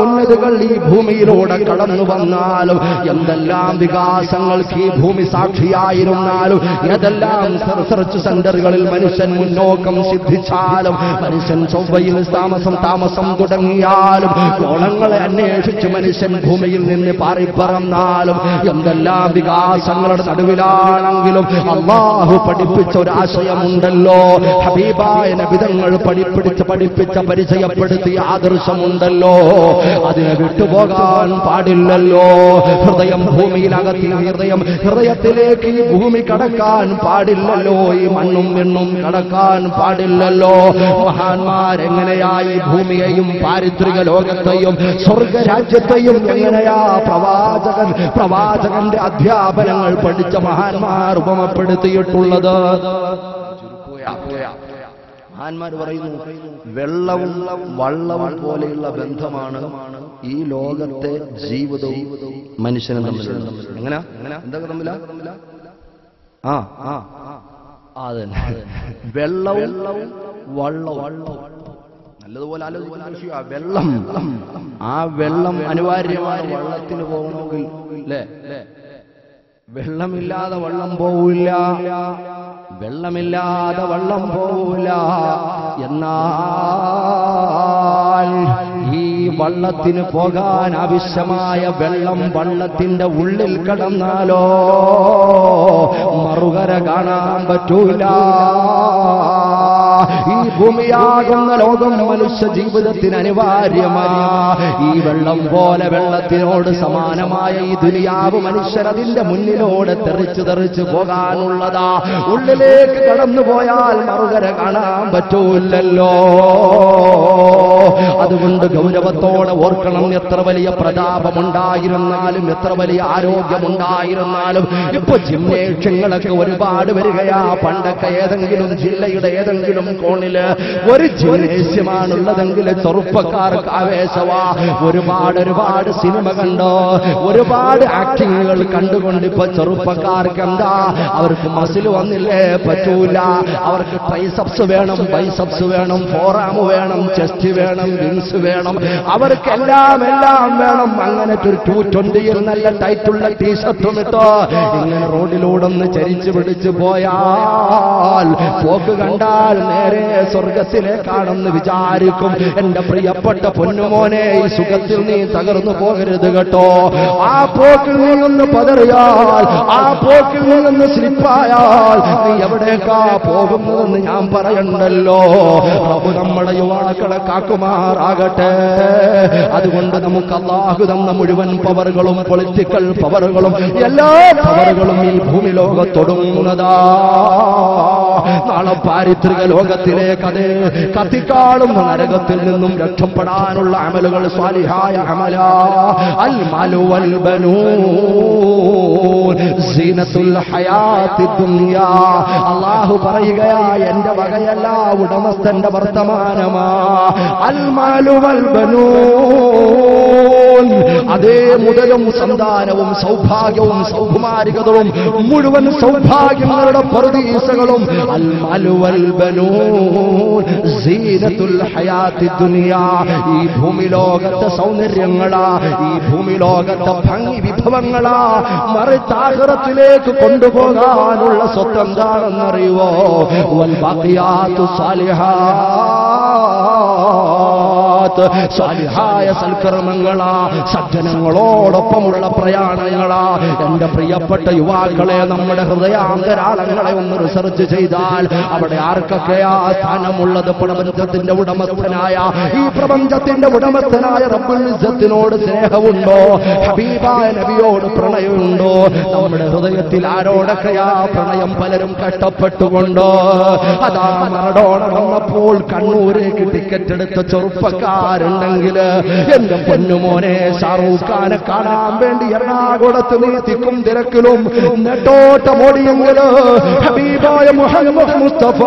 ഉന്നതികൾ ഈ ഭൂമിയിലൂടെ കടന്നു വന്നാലും, എന്തെല്ലാം വികാസങ്ങൾക്ക് ഈ ഭൂമി സാക്ഷിയായിരുന്നാലും, ഏതെല്ലാം റിസർച്ച് സെന്ററുകളിൽ മനുഷ്യൻ മുന്നോക്കം സിദ്ധിച്ചാലും, മനുഷ്യൻ ചൊവ്വയിൽ താമസം തുടങ്ങിയാലും, കോളങ്ങളെ അന്വേഷിച്ച് മനുഷ്യൻ ഭൂമിയിൽ നിന്ന് പാറിപ്പറന്നാലും, എന്തെല്ലാം വികാസങ്ങളുടെ നടുവിലാണെങ്കിലും അല്ലാഹു പഠിപ്പിച്ച ഒരാശയമുണ്ടല്ലോ. ഹബീബായ നബി തങ്ങൾ പഠിപ്പിച്ച പരിചയപ്പെടുത്തിയ ആദർശമുണ്ടല്ലോ. അതിനെ വിട്ടുപോകാൻ പാടില്ലല്ലോ. ഹൃദയം ഭൂമിയിലകത്തി ഹൃദയത്തിലേക്ക് ഈ ഭൂമി കടക്കാൻ പാടില്ലല്ലോ. ഈ മണ്ണും വെണ്ണും കടക്കാൻ പാടില്ലല്ലോ. മഹാന്മാരെങ്ങനെയായി ഭൂമിയെയും പാരിത്രിക ലോകത്തെയും സ്വർഗരാജ്യത്തെയും എങ്ങനെയാ പ്രവാചകന്റെ അധ്യാപനങ്ങൾ പഠിച്ച മഹാന്മാർ ഉപമപ്പെടുത്തിയിട്ടുള്ളത്. മഹാന്മാർ പറയുന്നു, വെള്ളവും വള്ളവും പോലെയുള്ള ബന്ധമാണ് ഈ ലോകത്തെ ജീവിതവും മനുഷ്യനും തമ്മിൽ. എങ്ങനെ എന്തൊക്കെ തമ്മില? അതന്നെ, വെള്ളവും വള്ളവും. നല്ലതുപോലെ ആലോചിക്കുന്ന വിഷയമാണ് വെള്ളം. ആ വെള്ളം അനിവാര്യമാണ് വള്ളത്തിന് പോകണമെങ്കിൽ, അല്ലേ? വെള്ളമില്ലാതെ വള്ളം പോവില്ല, വെള്ളമില്ലാതെ വള്ളം പോവില്ല. എന്നാൽ ഈ വള്ളത്തിന് പോകാൻ ആവശ്യമായ വെള്ളം വള്ളത്തിന്റെ ഉള്ളിൽ കടന്നാലോ മറുകര കാണാൻ പറ്റൂല. ഈ ഭൂമിയാകുന്ന ലോകം മനുഷ്യ ജീവിതത്തിന് അനിവാര്യമായ ഈ വെള്ളം പോലെ വെള്ളത്തിനോട് സമാനമായ ഈ ദുനിയാവ് മനുഷ്യർ അതിന്റെ മുന്നിലൂടെ തെറിച്ചു പോകാനുള്ളതാ. ഉള്ളിലേക്ക് കടന്നുപോയാൽ മറുകര കാണാൻ പറ്റൂലല്ലോ. അതുകൊണ്ട് ഗൗരവത്തോടെ ഓർക്കണം, എത്ര വലിയ പ്രതാപമുണ്ടായിരുന്നാലും എത്ര വലിയ ആരോഗ്യമുണ്ടായിരുന്നാലും ഇപ്പൊ ജിംനേഷ്യങ്ങളൊക്കെ ഒരുപാട് വരികയാ. പണ്ടൊക്കെ ഏതെങ്കിലും ജില്ലയുടെ ഏതെങ്കിലും കോണില് ഒരു ജിംനേഷ്യമാണുള്ളതെങ്കിൽ ചെറുപ്പക്കാർക്ക് ആവേശവാ. ഒരുപാട് സിനിമ കണ്ടോ, ഒരുപാട് ആക്ടിങ്ങുകൾ കണ്ടുകൊണ്ട് ഇപ്പൊ ചെറുപ്പക്കാർക്ക് എന്താ, അവർക്ക് മസിൽ വന്നില്ലേ പറ്റൂല. അവർക്ക് ട്രൈസെപ്സ് വേണം, ബൈസെപ്സ് വേണം, ഫോറാം വേണം, ചെസ്റ്റ് വേണം, വിങ്സ് വേണം, അവർക്കെല്ലാം വേണം. അങ്ങനെ ഒരു 220 നല്ല ടൈറ്റുള്ള ടീഷർട്ടും ഇട്ടോ ഇങ്ങനെ റോഡിലൂടെ ഒന്ന് ചരിച്ചു പിടിച്ചു പോയാൽ പോക്ക് കണ്ടാൽ നേരെ സ്വർഗത്തിലേക്കാണെന്ന് വിചാരിക്കും. എന്റെ പ്രിയപ്പെട്ട പൊന്നുമോനെ, ഈ സുഖത്തിൽ നീ തകർന്നു പോകരുത് കേട്ടോ. ആ പോക്കിൽ നീ ഒന്ന് പതറിയാൽ, ആ പോക്കിൽ നീ ഒന്ന് സ്ലിപ്പായാൽ നീ എവിടേക്കാ പോകുന്നതെന്ന് ഞാൻ പറയണ്ടല്ലോ. അപ്പൊ നമ്മുടെ യുവാക്കളെ കാക്കുമാറാകട്ടെ. അതുകൊണ്ട് നമുക്ക് അല്ലാഹു തന്ന മുഴുവൻ പവറുകളും പൊളിറ്റിക്കൽ പവറുകളും എല്ലാ പവറുകളും ഈ ഭൂമി ലോകത്തൊടുങ്ങുന്നതാ. നാളെ പാരിത്രിക ലോകത്തിലേക്ക് അത് കത്തിക്കാളുന്ന നരകത്തിൽ നിന്നും രക്ഷപ്പെടാനുള്ള അമലുകൾ സ്വാലിഹായ അമല. അൽ മാലു വൽ ബനൂൻ സീനത്തുൽ ഹയാത്തി ദുനിയാ. അല്ലാഹു പറയുകയാ, എന്റെ വകയല്ല, ഉടമസ്ഥന്റെ വർത്തമാനമാ. അൽ മാലു വൽ ബനൂൻ, അതേ മുതലും സന്താനവും സൗഭാഗ്യവും സൗകുമാരികതയും മുഴുവൻ സൗഭാഗ്യങ്ങളുടെ പർദീസകളും അൽ മാലു വൽ ബനൂൻ സീനത്തുൽ ഹയാത്തി ദുനിയാ. ഈ ഭൂമി ലോകത്തെ സൗന്ദര്യങ്ങളാ, ഈ ഭൂമി ലോകത്തെ ഭംഗി വിഭവങ്ങളാ. മറിച്ച് ആഖിറത്തിലേക്ക് കൊണ്ടുപോകാനുള്ള സ്വത്ത് എന്താണെന്നറിയുവോ? വൽ ബാഖിയാത്തു സാലിഹാത്ത്, സാലിഹായ സൽക്കർമ്മങ്ങളാ, സജ്ജനങ്ങളോടൊപ്പമുള്ള പ്രയാണങ്ങളാ. എന്റെ പ്രിയപ്പെട്ട യുവാക്കളെ, നമ്മുടെ ഹൃദയാന്തരാളങ്ങളെ ഒന്ന് റിസർച്ച് ചെയ്താൽ അവിടെ ആർക്കൊക്കെയാ സ്ഥാനമുള്ളത്? പ്രപഞ്ചത്തിന്റെ ഉടമസ്ഥനായ, ഈ പ്രപഞ്ചത്തിന്റെ ഉടമസ്ഥനായ റബ്ബുൽ ഇസ്സത്തിനോട് സ്നേഹമുണ്ടോ? ഹബീബായ നബിയോട് പ്രണയമുണ്ടോ? നമ്മുടെ ഹൃദയത്തിൽ ആരോടൊക്കെയാ പ്രണയം? പലരും കഷ്ടപ്പെട്ടുകൊണ്ടോ. അതാ മറഡോണ വന്നപ്പോൾ കണ്ണൂരേക്ക് ടിക്കറ്റ് എടുത്ത ചെറുപ്പക്കാരുണ്ടെങ്കിൽ എന്റെ പൊന്നുമോനെ, ഷാറൂഖ് ഖാനെ കാണാൻ വേണ്ടി എറണാകുളത്ത് നീ തിക്കും തിരക്കിലും നെട്ടോട്ടമോടിയെങ്കില് ഹബീബായ മുഹമ്മദ് മുസ്തഫ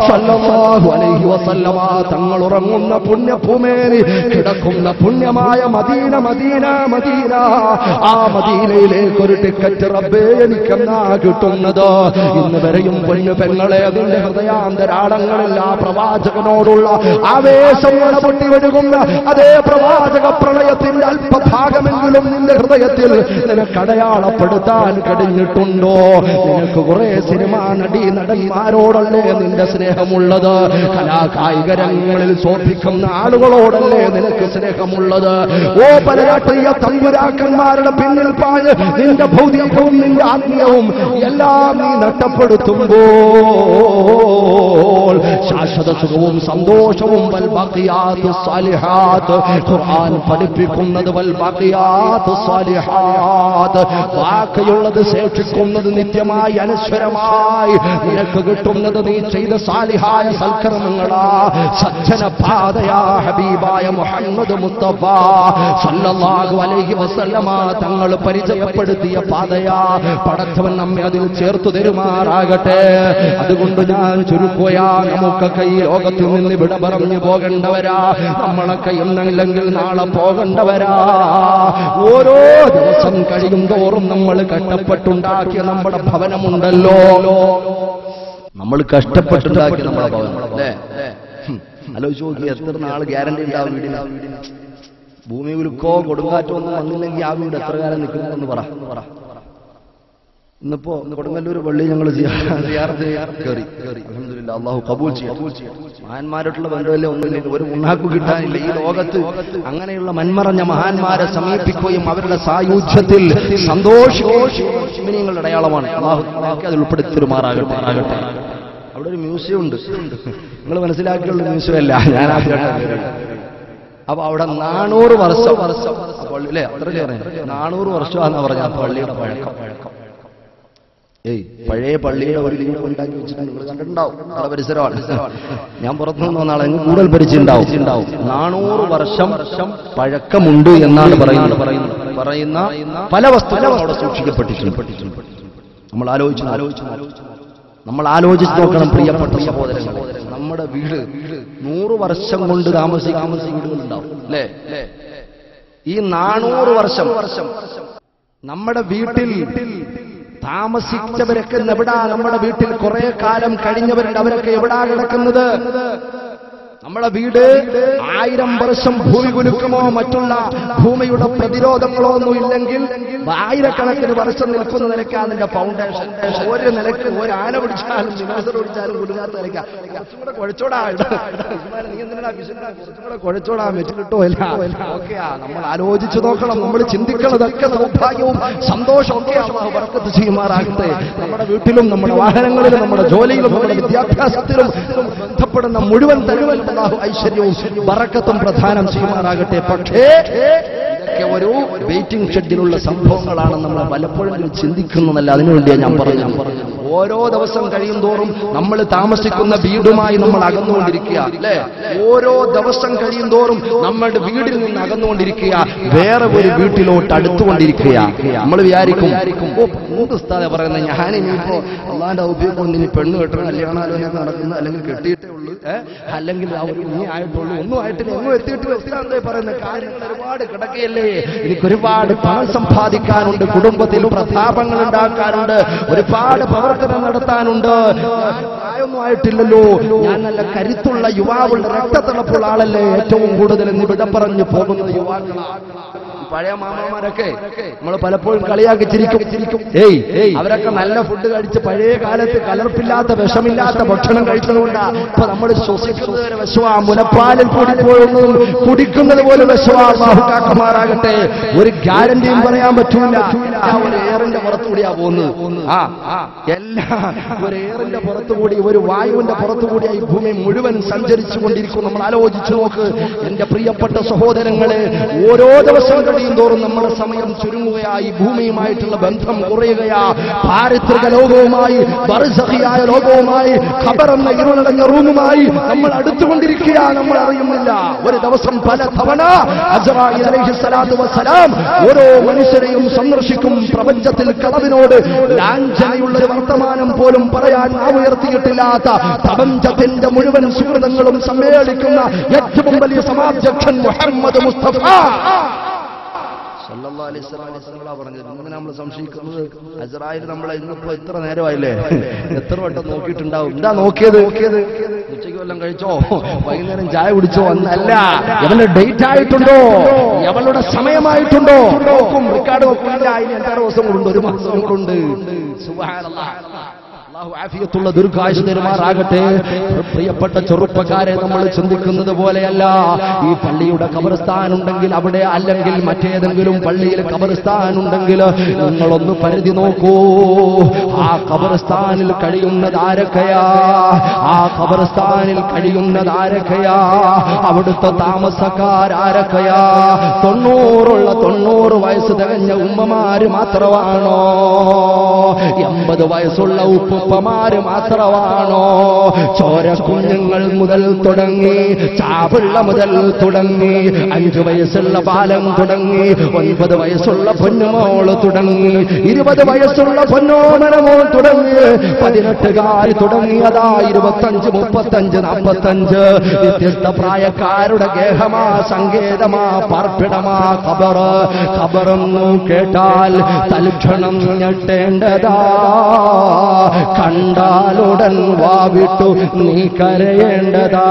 സല്ലല്ലാഹു അലൈഹി വസല്ലമ തങ്ങൾ ഉറങ്ങുന്ന പുണ്യഭൂമേനി കിടക്കുന്ന പുണ്യമായ മദീന മദീന മദീന, ആ മദീനയിലേക്ക് ഒരു ടിക്കറ്റ് റബ്ബേ എനിക്കെന്നാ കിട്ടുന്നത്? ഇന്ന് വരെയും പൊന്നു പെങ്ങളെ, അതിന്റെ ഹൃദയാന്തരാളങ്ങളിൽ ആ പ്രവാചകനോടുള്ള ആവേശം പൊട്ടിവഴുകുന്ന അതേ പ്രവാചക പ്രണയത്തിന്റെ അല്പഭാഗമെങ്കിലും നിന്റെ ഹൃദയത്തിൽ നിനക്ക് അടയാളപ്പെടുത്താൻ കഴിഞ്ഞിട്ടുണ്ടോ? നിനക്ക് കുറെ സിനിമാ നടന്മാരോടല്ലേ നിന്റെ സ്നേഹമുള്ളത്? കലാകായിക രംഗങ്ങളിൽ ശോഭിക്കുന്ന ആളുകളോടല്ലേ നിനക്ക് സ്നേഹമുള്ളത്? ഓ പല രാഷ്ട്രീയ തമ്പുരാക്കന്മാരുടെ പിന്നിൽ പാഞ്ഞ് നിന്റെ ഭൗതികവും നിന്റെ ആത്മീയവും എല്ലാം നീ നഷ്ടപ്പെടുത്തുമ്പോൾ ശാശ്വത സുഖവും സന്തോഷവും വൽ ബഖിയാത്തുസ് സാലിഹാത്ത് ഖുർആൻ പഠിപ്പിക്കുന്നത് വൽ ബഖിയാത്തുസ് സാലിഹാത്ത് ബാക്കിയുള്ളത് ശേഷിക്കുന്നത് നിത്യമായി അനശ്വരമായി നിനക്ക് കിട്ടുന്നത് നീ ചെയ്ത സാലിഹായ സൽക്കർമ്മങ്ങളാ സജ്ജന പാതയാ ഹബീബായ മുഹമ്മദ് മുസ്തഫ സല്ലല്ലാഹു അലൈഹി വസല്ലമ തങ്ങൾ പരിചയപ്പെടുത്തിയ പാതയാ പടച്ചവൻ നമ്മെ അതിൽ ചേർത്തു തരുമാറാകട്ടെ അതുകൊണ്ട് ഞാൻ ചുരുക്കുകയാ നമുക്കൊക്കെ ഈ ലോകത്തിൽ നിന്ന് വിട പറഞ്ഞു പോകേണ്ടവരാ നമ്മളൊക്കെ ഇന്നല്ലെങ്കിൽ നാളെ പോകേണ്ടവരാ ഓരോ ദിവസം കഴിയും തോറും നമ്മൾ കഷ്ടപ്പെട്ടുണ്ടാക്കിയ നമ്മുടെ ഭവനമുണ്ടല്ലോ നമ്മൾ കഷ്ടപ്പെട്ടുണ്ടാക്കിയ നമ്മുടെ ഭവനം അല്ലേ ആലോചിച്ച് നോക്കി എത്ര നാൾ ഗ്യാരണ്ടി ഉണ്ടാവും വീടിന് ഭൂമി ഉലുക്കോ കൊടുങ്കാറ്റോ ഒന്നും വന്നില്ലെങ്കിൽ ആ വീട് എത്ര കാലം നിൽക്കുന്നതെന്ന് പറ ഇന്നിപ്പോ കൊടുങ്ങല്ലൂർ പള്ളി ഞങ്ങൾ കയറി അൽഹംദുലില്ലാഹ് അല്ലാഹു കബൂൽ ചെയ്യട്ടെ മഹാന്മാരായിട്ടുള്ള ബന്ധമല്ലേ ഒന്നുമില്ല ഒരു മുന്നാക്ക് കിട്ടാനില്ല ഈ ലോകത്ത് അങ്ങനെയുള്ള മന്മറഞ്ഞ മഹാന്മാരെ സമീപിക്കുകയും അവരുടെ സായുജ്യത്തിൽ സന്തോഷിക്കുകയും നിങ്ങളുടെ അടയാളമാണ് അല്ലാഹു അതിൽ ഉൾപ്പെടുത്തിരുമാറാകട്ടെ അവിടെ ഒരു മ്യൂസിയം ഉണ്ട് നിങ്ങൾ മനസ്സിലാക്കിയുള്ള മ്യൂസിയം അല്ല ഞാൻ അപ്പൊ അവിടെ 400 വർഷം അല്ലേ അത്ര 400 വർഷമാണെന്ന് പറഞ്ഞ പള്ളിയുടെ പഴക്കം പഴയ പള്ളിയുടെ ഒരു ലിംഗം ഉണ്ടാക്കി വെച്ചിട്ട് നിങ്ങൾ കണ്ടിട്ടുണ്ടാവും നല്ല പരിസരമാണ് ഞാൻ പുറത്തുനിന്ന് വന്ന ആളെ കൂടുതൽ പരിചയമുണ്ടാവും 400 വർഷം പഴക്കമുണ്ട് എന്നാണ് പറയുന്ന പല വസ്തുക്കളും അവിടെ സൂക്ഷിക്കപ്പെട്ടിട്ടുണ്ട് നമ്മൾ ആലോചിച്ച് നോക്കണം പ്രിയപ്പെട്ട സഹോദരങ്ങളെ നമ്മുടെ വീട് 100 വർഷം കൊണ്ട് താമസിക്കുന്ന വീടുകളുണ്ടാവും അല്ലേ ഈ 400 വർഷം നമ്മുടെ വീട്ടിൽ താമസിച്ചവരൊക്കെ എവിടാ നമ്മുടെ വീട്ടിൽ കുറെ കാലം കഴിഞ്ഞവരുണ്ട് അവരൊക്കെ എവിടാ കിടക്കുന്നത് നമ്മുടെ വീട് 1000 വർഷം ഭൂമി കുലുക്കുമോ മറ്റുള്ള ഭൂമിയുടെ പ്രതിരോധങ്ങളോ ഒന്നും ഇല്ലെങ്കിൽ ആയിരക്കണക്കിന് വർഷം നിൽക്കുന്ന നിലയ്ക്ക് അതിന്റെ ഫൗണ്ടേഷൻ ഒരു നിലയ്ക്ക് ഒരു ആന പിടിച്ചാലും ദിനോസർ പിടിച്ചാലും കുലുങ്ങാത്ത നിലയ്ക്ക് കുറച്ചുകൂടെ കുഴച്ചോടാ വെച്ചിട്ടോ ഇല്ല ഓക്കെയാ നമ്മൾ ആലോചിച്ച് നോക്കണം നമ്മൾ ചിന്തിക്കുന്നതൊക്കെ സൗഭാഗ്യവും സന്തോഷവും ഒക്കെ ബർക്കത്ത് ചെയ്യുമാറാകട്ടെ നമ്മുടെ വീട്ടിലും നമ്മുടെ വാഹനങ്ങളിലും നമ്മുടെ ജോലിയിലും നമ്മുടെ വിദ്യാഭ്യാസത്തിലും ബന്ധപ്പെടുന്ന മുഴുവൻ തരവും ഐശ്വര്യവും ബറക്കത്തും പ്രധാനം ചെയ്യുമാറാകട്ടെ പക്ഷേ ഇതൊക്കെ ഒരു വെയിറ്റിംഗ് ഷെഡിലുള്ള സംഭവങ്ങളാണ് നമ്മൾ പലപ്പോഴും ചിന്തിക്കുന്നതല്ല അതിനുവേണ്ടിയാണ് ഞാൻ പറഞ്ഞു ഓരോ ദിവസം കഴിയും തോറും നമ്മൾ താമസിക്കുന്ന വീടുമായി നമ്മൾ അകന്നുകൊണ്ടിരിക്കുക അല്ലേ ഓരോ ദിവസം കഴിയും തോറും നമ്മുടെ വീടിൽ നിന്ന് അകന്നുകൊണ്ടിരിക്കുക വേറെ ഒരു വീട്ടിലോട്ട് അടുത്തുകൊണ്ടിരിക്കുക നമ്മൾ വിചാരിക്കും ഉസ്താദെ പറയുന്നത് ഞാനിനിയിപ്പോ അള്ളാന്റെ ഔദ്യോഗികം കൊണ്ട് ഇനി പെണ്ണ് കെട്ടണം കല്യാണാലോചന നടക്കുന്ന അല്ലെങ്കിൽ കെട്ടിയിട്ടേ ഉള്ളൂ അല്ലെങ്കിൽ ഇനി ആയിട്ടുള്ളൂ ഒന്നും ആയിട്ടില്ല ഒന്നും എത്തിയിട്ടില്ല ഉസ്താദ് പറയുന്ന കാര്യങ്ങൾ ഒരുപാട് കിടക്കയല്ലേ എനിക്ക് ഒരുപാട് പണം സമ്പാദിക്കാനുണ്ട് കുടുംബത്തിൽ പ്രതാപങ്ങൾ ഉണ്ടാക്കാനുണ്ട് ഒരുപാട് പ്രവർത്തനം നടത്താനുണ്ട് പ്രായമൊന്നും ആയിട്ടില്ലല്ലോ ഞാൻ നല്ല കരുത്തുള്ള യുവാവുള്ള രക്തത്തിളപ്പുള്ള ആളല്ലേ ഏറ്റവും കൂടുതൽ നിബിധ പറഞ്ഞു പോകുന്ന യുവാക്കളാണ് പഴയ മാമാമാരൊക്കെ നമ്മൾ പലപ്പോഴും കളിയാക്കി ചിരിക്കും അവരൊക്കെ നല്ല ഫുഡ് കഴിച്ച് പഴയ കാലത്ത് കലർപ്പില്ലാത്ത വിഷമില്ലാത്ത ഭക്ഷണം കഴിച്ചതുകൊണ്ടാ ഇപ്പൊ നമ്മൾ ശ്വസിക്കുന്നത് ഒരു വിഷമാ മുലപ്പാലിൽ കൂടിപ്പോയൊന്നും കുടിക്കുന്നത് പോലെ വിഷമാ കാക്കമാറാകട്ടെ ഒരു ഗ്യാരണ്ടിയും പറയാൻ പറ്റൂല ഒരു എയറിന്റെ പുറത്തുകൂടിയാ പോകുന്നത് ഒരു എയറിന്റെ പുറത്തുകൂടി ഒരു വായുവിന്റെ പുറത്തുകൂടിയായി ഭൂമി മുഴുവൻ സഞ്ചരിച്ചു കൊണ്ടിരിക്കും നമ്മൾ ആലോചിച്ചു നോക്ക് എന്റെ പ്രിയപ്പെട്ട സഹോദരങ്ങളെ ഓരോ ദിവസം തോറും നമ്മുടെ സമയം ചുരുങ്ങുകയായി ഭൂമിയുമായിട്ടുള്ള ബന്ധം കുറയുകയാ പാരിത്രിക ലോകവുമായി ബർസഖിയായ ലോകവുമായി ഖബർ എന്ന ഇരുളടഞ്ഞ റൂമുമായി നമ്മൾ അടുത്തുകൊണ്ടിരിക്കുക നമ്മൾ അറിയുന്നില്ല ഒരു ദിവസം പല തവണ അസ്റായീൽ അലൈഹിസ്സലാത്തു വസ്സലാം ഓരോ മനുഷ്യരെയും സന്ദർശിക്കും പ്രപഞ്ചത്തിൽ കളവിനോട് ലാഞ്ചനയുള്ളൊരു വർത്തമാനം പോലും പറയാൻ ഉയർത്തിയിട്ടില്ലാത്ത പ്രപഞ്ചത്തിന്റെ മുഴുവൻ സുഹൃതങ്ങളും സമ്മേളിക്കുന്ന ഏറ്റവും വലിയ സമാധ്യക്ഷൻ മുഹമ്മദ് മുസ്തഫ സല്ലല്ലാഹു അലൈഹി വസല്ലം പറഞ്ഞത് ഇങ്ങനെ നമ്മൾ സംശയിക്കുന്നത് അസ്റായീൽ നമ്മളെ ഇന്നിപ്പോ ഇത്ര നേരമായില്ലേ എത്ര വട്ടം നോക്കിയിട്ടുണ്ടാവും എന്താ നോക്കിയത് ഉച്ചയ്ക്ക് വല്ലതും കഴിച്ചോ വൈകുന്നേരം ചായ കുടിച്ചോ എന്നല്ല എവന്റെ ഡേറ്റ് ആയിട്ടുണ്ടോ എവളുടെ സമയമായിട്ടുണ്ടോ നോക്കും റെക്കോർഡ് നോക്കില്ല അതിന് 8 ദിവസം കൂടുണ്ട് 1 മാസം കൂടുണ്ട് സുബ്ഹാനല്ലാഹ് അല്ലാഹു ആഫിയത്തുള്ള ദീർഘായുസ്സ് തരുമാറാകട്ടെ. പ്രിയപ്പെട്ട ചെറുപ്പക്കാരെ, നമ്മൾ ചിന്തിക്കുന്നത് പോലെയല്ല. ഈ പള്ളിയുടെ ഖബർസ്ഥാൻ ഉണ്ടെങ്കിൽ അവിടെ, അല്ലെങ്കിൽ മറ്റേതെങ്കിലും പള്ളിയിൽ ഖബർസ്ഥാൻ ഉണ്ടെങ്കിൽ നിങ്ങളൊന്ന് പരിധി നോക്കൂ. ആ ഖബർസ്ഥാനിൽ കഴിയുന്നത് ആരൊക്കെയാ? ആ ഖബർസ്ഥാനിൽ കഴിയുന്നത് ആരൊക്കെയാ? അവിടുത്തെ താമസക്കാരാരൊക്കെയാ? 90 വയസ്സ് തികഞ്ഞ ഉമ്മമാര് മാത്രമാണോ? 80 വയസ്സുള്ള ഉപ്പുപ്പമാര് മാത്രമാണോ? ചോരക്കുഞ്ഞുങ്ങൾ മുതൽ തുടങ്ങി, ചാപിള്ള മുതൽ തുടങ്ങി, 5 വയസ്സുള്ള ബാലം തുടങ്ങി, 9 വയസ്സുള്ള പൊന്നുമോള് തുടങ്ങി, 20 വയസ്സുള്ള പൊന്നോമനമോൾ തുടങ്ങി, 18കാരി തുടങ്ങിയതാ 25, 35, 45 വ്യത്യസ്ത പ്രായക്കാരുടെ ഗേഹമാ, സങ്കേതമാ, പാർപ്പിടമാ ഖബർ. ഖബറെന്നു കേട്ടാൽ തൽക്ഷണം ഞെട്ടേണ്ടതാ. കണ്ടാലുടൻ വാവിട്ടു നീ കരയേണ്ടതാ.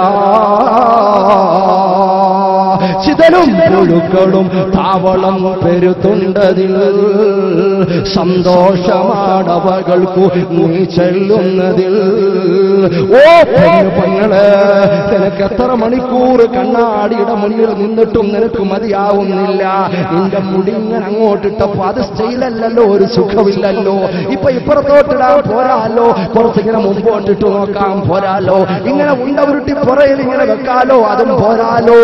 ചിതലും പുഴുക്കളും താവളം പെരുത്തുണ്ടതിൽ സന്തോഷമാടവകൾക്കു നീ ചെല്ലുന്നതിൽ. ഓ പെണ്ണുങ്ങളെ, നിനക്ക് എത്ര മണിക്കൂർ കണ്ണാടിയുടെ മുന്നിൽ നിന്നിട്ടും നിനക്ക് മതിയാവുന്നില്ല. നിന്റെ മുടിങ്ങനെ അങ്ങോട്ടിട്ടപ്പോ അത് സ്റ്റൈലല്ലല്ലോ, ഒരു സുഖമില്ലല്ലോ. ഇപ്പൊ ഇപ്പുറത്തോട്ടിടാൻ പോരാലോ, കുറച്ചിങ്ങനെ മുമ്പോട്ടിട്ട് നോക്കാൻ പോരാലോ, ഇങ്ങനെ ഉണ്ട ഉരുട്ടി പുറയിൽ ഇങ്ങനെ വെക്കാലോ, അതും പോരാലോ.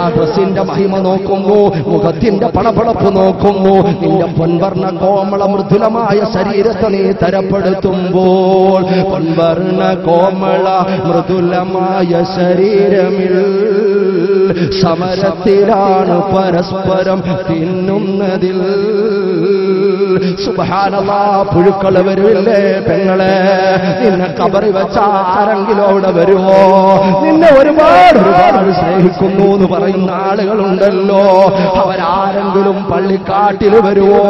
ആ ഡ്രസ്സിന്റെ മഹിമ നോക്കുന്നു, മുഖത്തിന്റെ പണപ്പടപ്പ് നോക്കുന്നു. നിന്റെ പൊൻവർണ്ണ കോമള മൃദുലമായ ശരീരത്തെ നീ തരപ്പെടുത്തുമ്പോൾ, പൊൻവർണ്ണ കോമള മൃദുലമായ ശരീരമിൽ സമരത്തിലാണ് പരസ്പരം തിന്നുന്നതിൽ. സുബ്ഹാനല്ലാഹ്, പുഴുക്കൾ വരില്ലേ പെങ്ങളെ? നിന്നെ കബറി വെച്ച ആരെങ്കിലും അവിടെ വരുമോ? നിന്നെ ഒരുപാട് സ്നേഹിക്കുന്നു എന്ന് പറയുന്ന ആളുകളുണ്ടല്ലോ, അവരാരെങ്കിലും പള്ളിക്കാട്ടിൽ വരുമോ?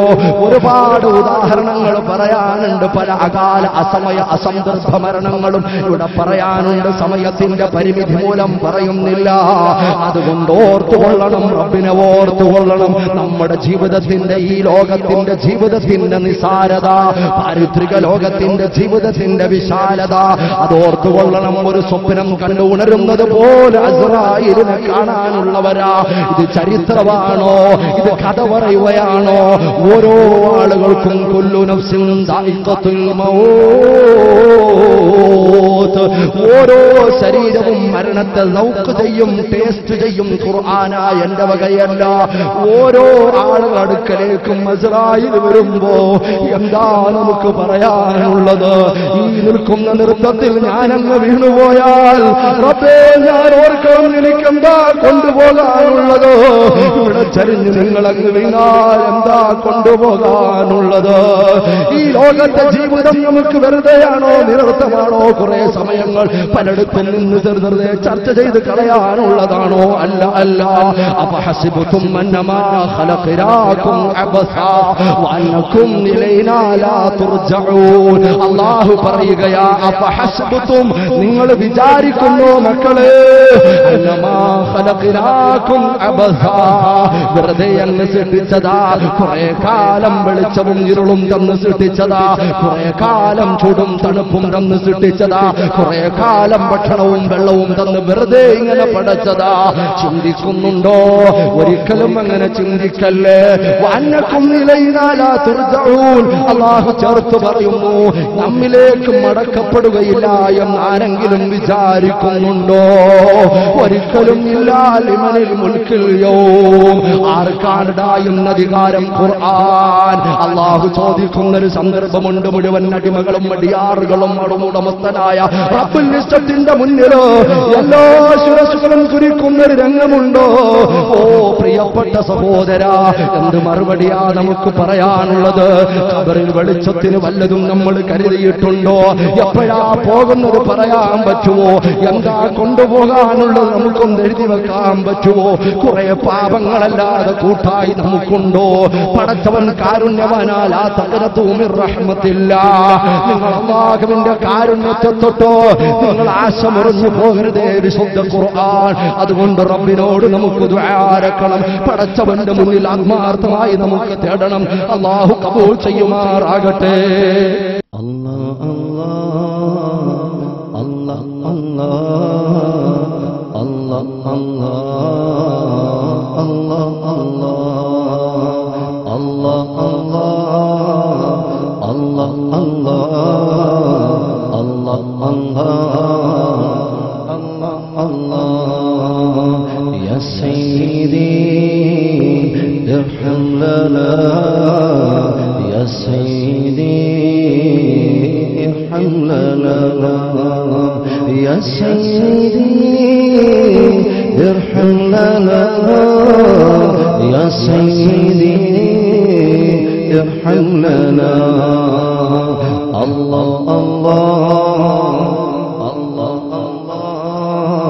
ഒരുപാട് ഉദാഹരണങ്ങൾ പറയാനുണ്ട്. പല അകാല അസമയ അസന്ദർഭ മരണങ്ങളും ഇവിടെ പറയാനുണ്ട്. സമയത്തിന്റെ പരിമിതി മൂലം പറയുന്നില്ല. അതുകൊണ്ട് ഓർത്തുകൊള്ളണം, റബ്ബിനെ ഓർത്തുകൊള്ളണം. നമ്മുടെ ജീവിതത്തിന്റെ, ഈ ലോകത്തിന്റെ ജീവിതത്തിന്റെ നിസാരത, പാരിത്രിക ലോകത്തിന്റെ ജീവിതത്തിന്റെ വിശാലത അതോർത്തുകൊള്ളണം. ഒരു സ്വപ്നം കണ്ടു ഉണരുന്നത് പോലെ അസ്രായീലിനെ കാണാനുള്ളവരാ. ഇത് ചരിത്രമാണോ? ഇത് കഥ പറയുകയാണോ? ഓരോ ആളുകൾക്കും കുല്ലു നഫ്സിൻ ദാഇഖത്തുൽ മൗത്ത്, ഓരോ ശരീരവും മരണത്തെ ലൗക്ക് ചെയ്യും, ടേസ്റ്റ് ചെയ്യും. ഖുർആനാ എന്റെ വകയല്ല. ഓരോ ആളുകൾ അടുക്കലേക്കും അസ്രായീൽ വരുമ്പോ എന്താ നമുക്ക് പറയാനുള്ളത്? ഈ നിൽക്കുന്ന നൃത്തത്തിൽ ഞാനങ്ങ് വീണുപോയാൽ റബ്ബേ, ഞാൻ ഓർക്കണം, എനിക്കെന്താ കൊണ്ടുപോകാനുള്ളത്? ഇവിടെ ചരിഞ്ഞ് നിങ്ങളങ്ങ് വീണാൽ എന്താ കൊണ്ടുപോകാനുള്ളത്? ഈ ലോകത്തെ ജീവിതം നമുക്ക് വെറുതെയാണോ, നിരർത്ഥമാണോ? കുറെ സമയങ്ങൾ പലയിടത്തും നിന്ന് വെറുതെ ചർച്ച ചെയ്ത് കളയാനുള്ളതാണോ? അല്ല, അല്ല. അഫഹസിബ്തും അന്നമാ ഖലഖനാകും അബസാ വഅന്നകും ഇലൈനാ ലാ തുർജഊൻ. അല്ലാഹു പറയുകയാ, അഫഹസിബ്തും, നിങ്ങൾ വിചാരിക്കുന്നു മക്കളെ, അന്നമാ ഖലഖനാകും അബസാ, വെറുതെ അങ്ങ് സൃഷ്ടിച്ചതാ. കുറെ കാലം വെളിച്ചവും ഇരുളും തന്ന് സൃഷ്ടിച്ചതാ. കുറെ കാലം ചൂടും തണുപ്പും തന്ന് സൃഷ്ടിച്ചതാ. കുറെ കാലം ഭക്ഷണവും വെള്ളവും തന്ന് വെറുതെ ഇങ്ങനെ പടച്ചതാ. ചിന്തിക്കുന്നുണ്ടോ? ഒരിക്കലും അങ്ങനെ ചിന്തിക്കല്ലേ. വഅന്നകും ഇലൈനാ ലാ തുർജഊൻ. അല്ലാഹു ചേർത്ത് പറയുന്നു, നമ്മിലേക്ക് മടക്കപ്പെടുകയില്ല എന്ന് ആരെങ്കിലും വിചാരിക്കുന്നുണ്ടോ? ഒരിക്കലും ഇല്ല. ലിമനിൽ മുൽക്കിൽ യൗം, ആർക്കാണുണ്ടായുന്ന അധികാരം? ഖുർആൻ. അല്ലാഹു ചോദിക്കുന്നൊരു സന്ദർഭമുണ്ട്. മുഴുവൻ അടിമകളും അടിയാറുകളും ഉടമസ്ഥനായ റബ്ബുൽ ഇസ്സത്തിന്റെ മുന്നിൽ എല്ലാ ശിരസുകളും കുരിക്കുന്നൊരു രംഗമുണ്ടോ? ഓ പ്രിയപ്പെട്ട സഹോദര, എന്ത് മറുപടിയാ നമുക്ക് പറയാനുള്ളത്? ഖബറിൽ വെളിച്ചത്തിന് വല്ലതും നമ്മൾ കരുതിയിട്ടുണ്ടോ? എപ്പോഴാ പോകുന്നത് പറയാൻ പറ്റുമോ? എന്താ കൊണ്ടുപോകാനുള്ളത് നമുക്കൊന്ന് എഴുതി വെക്കാൻ പറ്റുമോ? കുറെ പാപങ്ങളല്ലാതെ കൂട്ടായി നമുക്കുണ്ടോ? പടച്ചവൻ കാരുണ്യവാനാൽ ആ തഖനതു മിർ റഹ്മത്തില്ലാഹ്. നിങ്ങൾ അല്ലാഹുവിന്റെ കാരുണ്യത്തെ തൊട്ടോ നിങ്ങൾ ആശ മുറിഞ്ഞു പോകരുതേ. വിശുദ്ധ ഖുർആൻ. അതുകൊണ്ട് റബ്ബിനോട് നമുക്ക് ദുആ പടച്ചവന്റെ മുന്നിൽ ആത്മാർത്ഥമായി നമുക്ക് തേടണം. അല്ലാഹു കബൂൽ ചെയ്യുമാറാകട്ടെ. അല്ലാഹ് يا سيدي ارحم لنا يا سيدي ارحم لنا يا سيدي ارحم لنا يا سيدي ارحم لنا الله الله الله الله الله